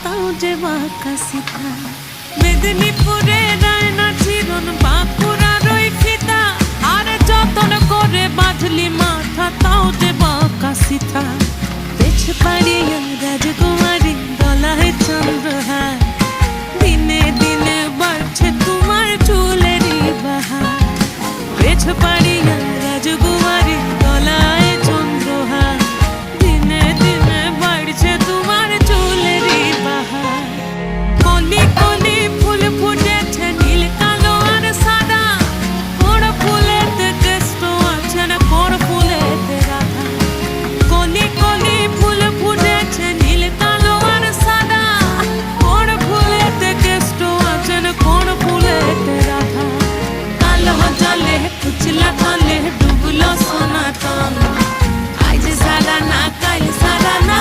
তাও যে বাঁকা সিথা। মেদিনীপুরে রায়না চিরন বাঁকুড়ার ওই ফিতা, আর যতন করে বাঁধলি মাথা তাও যে বাঁকা সিথা। পেছ পাড়িয়া রাজকুমারী গলায় চন্দ্রহার, দিনে দিনে বাড়ছে তোমার চুলেরই বাহার। পেছ পাড়িয়া রাজকুমারী গলায় চন্দ্রহার, দিনে দিনে বাড়ছে তোমার চুলেরই বাহার। কলি কলি ফুল ফুটেছে নীল কালো আর সাদা, কোন ফুলেতে কেষ্ট আছে না কোন ফুলেতে রাধা। কলি কলি ফুল ফুটেছে নীল কালো আর সাদা, কোন ফুলেতে কেষ্ট আছে না কোন ফুলেতে রাধা। কালো জলে কুচলা তলে ডুবলো সনাতন, আজ সারা না কাল সারা না।